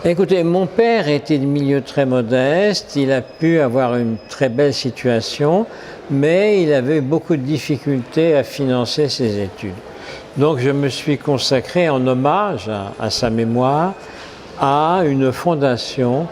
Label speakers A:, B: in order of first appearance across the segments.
A: Écoutez, mon père était de milieu très modeste, il a pu avoir une très belle situation, mais il avait beaucoup de difficultés à financer ses études. Donc je me suis consacré en hommage à sa mémoire à une fondation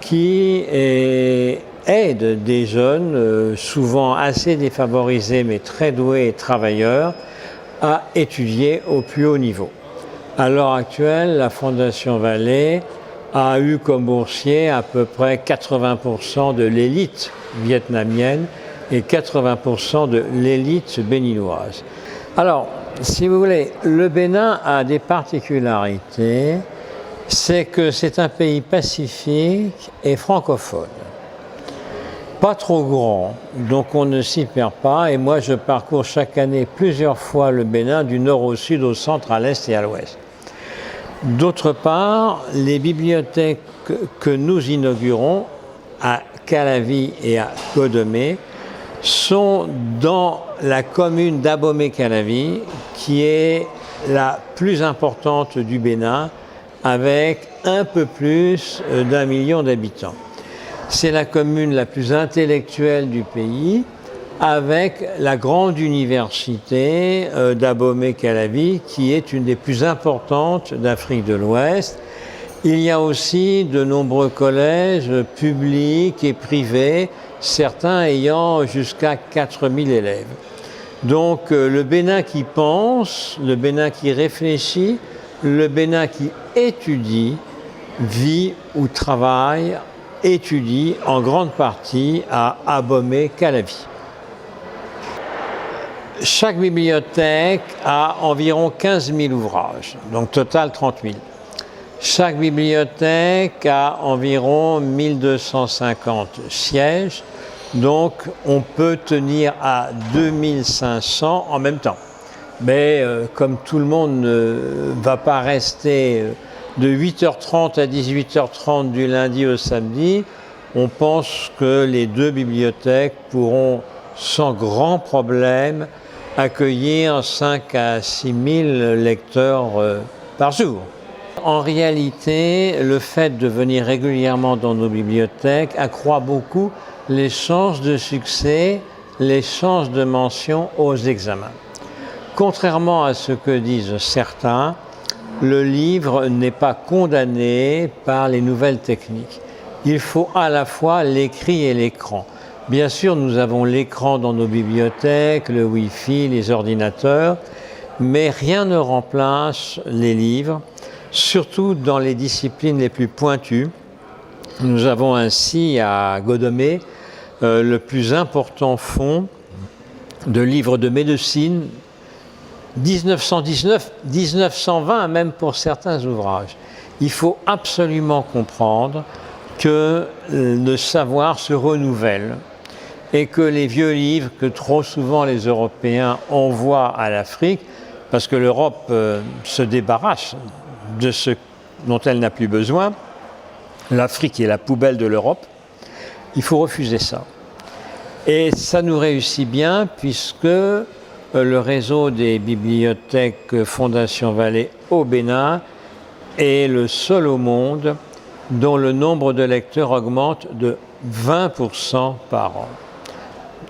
A: qui aide des jeunes, souvent assez défavorisés mais très doués et travailleurs, à étudier au plus haut niveau. À l'heure actuelle, la Fondation Vallée a eu comme boursier à peu près 80% de l'élite vietnamienne et 80% de l'élite béninoise. Alors, si vous voulez, le Bénin a des particularités, c'est que c'est un pays pacifique et francophone. Pas trop grand, donc on ne s'y perd pas, et moi je parcours chaque année plusieurs fois le Bénin, du nord au sud, au centre, à l'est et à l'ouest. D'autre part, les bibliothèques que nous inaugurons à Calavi et à Godomé sont dans la commune d'Abomey-Calavi, qui est la plus importante du Bénin, avec un peu plus d'1 million d'habitants. C'est la commune la plus intellectuelle du pays, avec la grande université d'Abomey-Calavi, qui est une des plus importantes d'Afrique de l'Ouest. Il y a aussi de nombreux collèges publics et privés, certains ayant jusqu'à 4000 élèves. Donc le Bénin qui pense, le Bénin qui réfléchit, le Bénin qui étudie, vit ou travaille, étudie en grande partie à Abomey-Calavi. Chaque bibliothèque a environ 15 000 ouvrages, donc total 30 000. Chaque bibliothèque a environ 1250 sièges, donc on peut tenir à 2500 en même temps. Mais comme tout le monde ne va pas rester de 8h30 à 18h30 du lundi au samedi, on pense que les deux bibliothèques pourront sans grand problème accueillir 5 à 6 000 lecteurs par jour. En réalité, le fait de venir régulièrement dans nos bibliothèques accroît beaucoup les chances de succès, les chances de mention aux examens. Contrairement à ce que disent certains, le livre n'est pas condamné par les nouvelles techniques. Il faut à la fois l'écrit et l'écran. Bien sûr, nous avons l'écran dans nos bibliothèques, le Wi-Fi, les ordinateurs, mais rien ne remplace les livres, surtout dans les disciplines les plus pointues. Nous avons ainsi à Godomé le plus important fonds de livres de médecine, 1919, 1920 même pour certains ouvrages. Il faut absolument comprendre que le savoir se renouvelle et que les vieux livres que trop souvent les Européens envoient à l'Afrique, parce que l'Europe se débarrasse de ce dont elle n'a plus besoin, l'Afrique est la poubelle de l'Europe, il faut refuser ça. Et ça nous réussit bien puisque le réseau des bibliothèques Fondation Vallée au Bénin est le seul au monde dont le nombre de lecteurs augmente de 20% par an.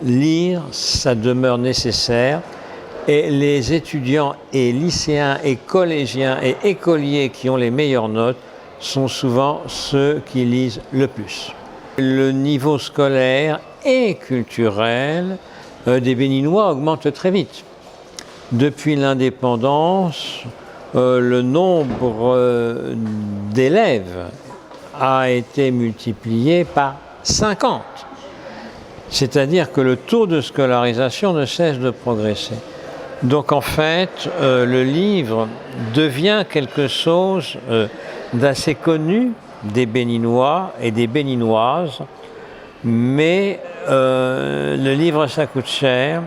A: Lire, ça demeure nécessaire et les étudiants et lycéens et collégiens et écoliers qui ont les meilleures notes sont souvent ceux qui lisent le plus. Le niveau scolaire et culturel des Béninois augmente très vite. Depuis l'indépendance, le nombre d'élèves a été multiplié par 50. C'est-à-dire que le taux de scolarisation ne cesse de progresser. Donc en fait, le livre devient quelque chose d'assez connu des Béninois et des Béninoises, mais le livre, ça coûte cher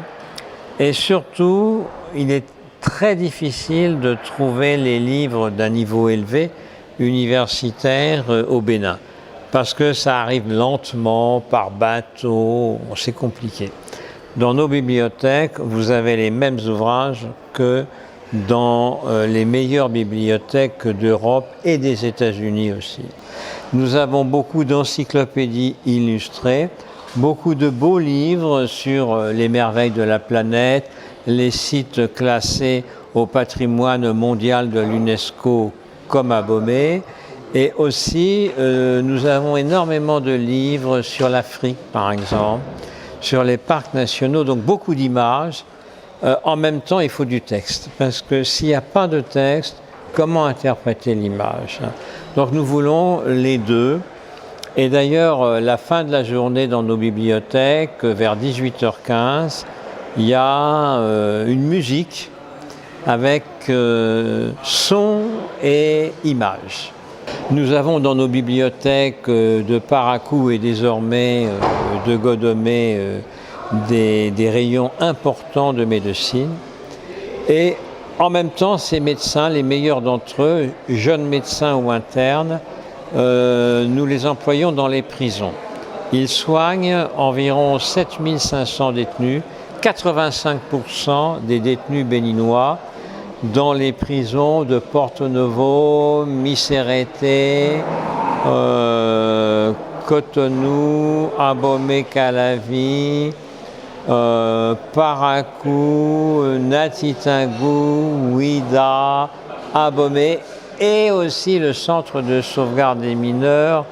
A: et surtout, il est très difficile de trouver les livres d'un niveau élevé universitaire au Bénin. Parce que ça arrive lentement, par bateau, c'est compliqué. Dans nos bibliothèques, vous avez les mêmes ouvrages que dans les meilleures bibliothèques d'Europe et des États-Unis aussi. Nous avons beaucoup d'encyclopédies illustrées, beaucoup de beaux livres sur les merveilles de la planète, les sites classés au patrimoine mondial de l'UNESCO comme Abomey. Et aussi, nous avons énormément de livres sur l'Afrique, par exemple, sur les parcs nationaux, donc beaucoup d'images. En même temps, il faut du texte, parce que s'il n'y a pas de texte, comment interpréter l'image? Donc nous voulons les deux. Et d'ailleurs, la fin de la journée dans nos bibliothèques, vers 18h15, il y a une musique avec son et image. Nous avons dans nos bibliothèques de Parakou et désormais de Godomé des rayons importants de médecine. Et en même temps, ces médecins, les meilleurs d'entre eux, jeunes médecins ou internes, nous les employons dans les prisons. Ils soignent environ 7500 détenus, 85% des détenus béninois, dans les prisons de Porto Novo, Miserete, Cotonou, Abomey-Calavi, Parakou, Ngati-Tingu, Ouidah, Abomey et aussi le centre de sauvegarde des mineurs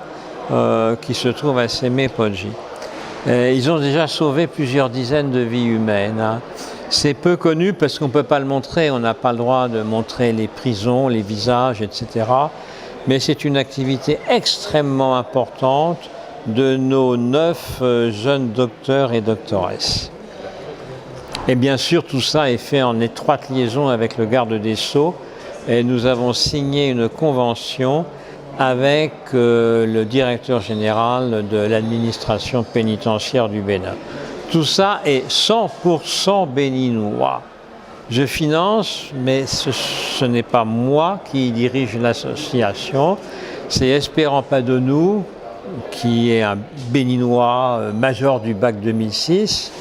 A: qui se trouve à Sémé-Podji. Ils ont déjà sauvé plusieurs dizaines de vies humaines. Hein. C'est peu connu parce qu'on ne peut pas le montrer, on n'a pas le droit de montrer les prisons, les visages, etc. Mais c'est une activité extrêmement importante de nos 9 jeunes docteurs et doctoresses. Et bien sûr, tout ça est fait en étroite liaison avec le garde des Sceaux et nous avons signé une convention avec le directeur général de l'administration pénitentiaire du Bénin. Tout ça est 100% béninois. Je finance, mais ce n'est pas moi qui dirige l'association, c'est Espérant Padonou, qui est un béninois major du bac 2006.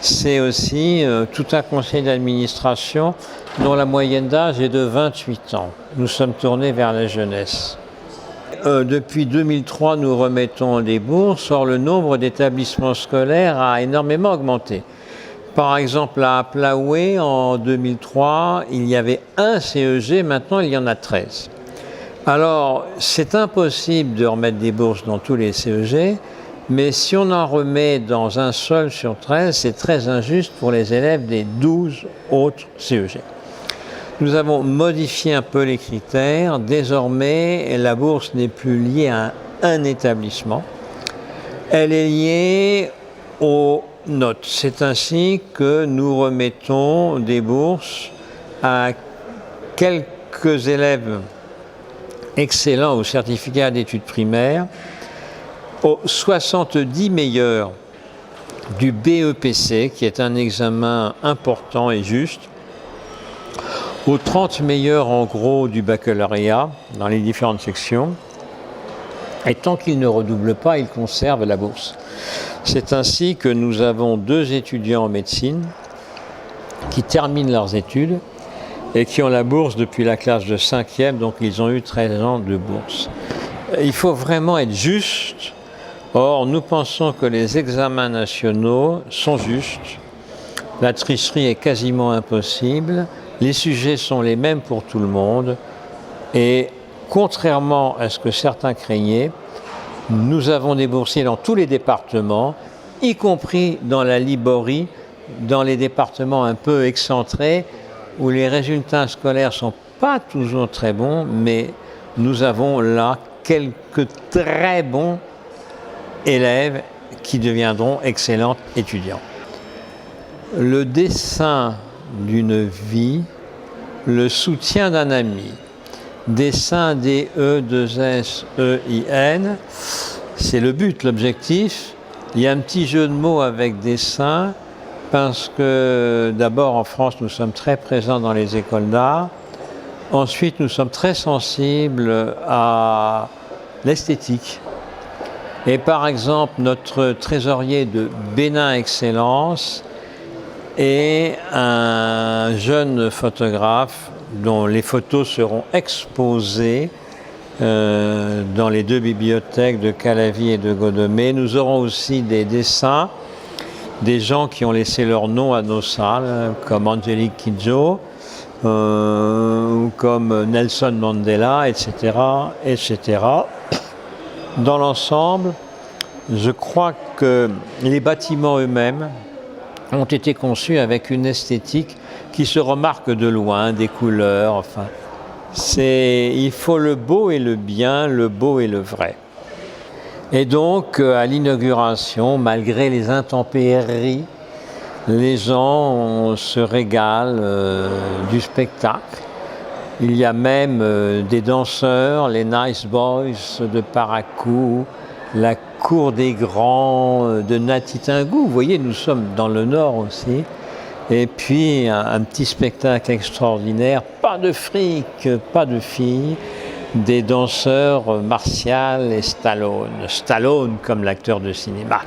A: C'est aussi tout un conseil d'administration dont la moyenne d'âge est de 28 ans. Nous sommes tournés vers la jeunesse. Depuis 2003, nous remettons des bourses. Or, le nombre d'établissements scolaires a énormément augmenté. Par exemple, à Plaoué, en 2003, il y avait un CEG, maintenant il y en a 13. Alors, c'est impossible de remettre des bourses dans tous les CEG, mais si on en remet dans un seul sur 13, c'est très injuste pour les élèves des 12 autres CEG. Nous avons modifié un peu les critères. Désormais, la bourse n'est plus liée à un établissement. Elle est liée aux notes. C'est ainsi que nous remettons des bourses à quelques élèves excellents au certificat d'études primaires, aux 70 meilleurs du BEPC, qui est un examen important et juste, aux 30 meilleurs en gros du baccalauréat dans les différentes sections. Et tant qu'ils ne redoublent pas, ils conservent la bourse. C'est ainsi que nous avons 2 étudiants en médecine qui terminent leurs études et qui ont la bourse depuis la classe de 5e, donc ils ont eu 13 ans de bourse. Il faut vraiment être juste. Or, nous pensons que les examens nationaux sont justes. La tricherie est quasiment impossible. Les sujets sont les mêmes pour tout le monde. Et contrairement à ce que certains craignaient, nous avons des boursiers dans tous les départements, y compris dans la Liborie, dans les départements un peu excentrés, où les résultats scolaires ne sont pas toujours très bons, mais nous avons là quelques très bons élèves qui deviendront excellents étudiants. Le dessein d'une vie, le soutien d'un ami, dessein D-E-2-S-E-I-N, c'est le but, l'objectif. Il y a un petit jeu de mots avec dessin, parce que d'abord en France nous sommes très présents dans les écoles d'art, ensuite nous sommes très sensibles à l'esthétique. Et par exemple, notre trésorier de Bénin Excellence et un jeune photographe dont les photos seront exposées dans les deux bibliothèques de Calavie et de Godomé. Nous aurons aussi des dessins des gens qui ont laissé leur nom à nos salles, comme Angélique Kidjo, comme Nelson Mandela, etc., etc. Dans l'ensemble, je crois que les bâtiments eux-mêmes ont été conçus avec une esthétique qui se remarque de loin, des couleurs, enfin. Il faut le beau et le bien, le beau et le vrai. Et donc, à l'inauguration, malgré les intempéries, les gens se régalent du spectacle. Il y a même des danseurs, les Nice Boys de Parakou, la Cour des Grands de Natitingou. Vous voyez, nous sommes dans le Nord aussi. Et puis, un petit spectacle extraordinaire, pas de fric, pas de filles, des danseurs Martial et Stallone. Stallone comme l'acteur de cinéma.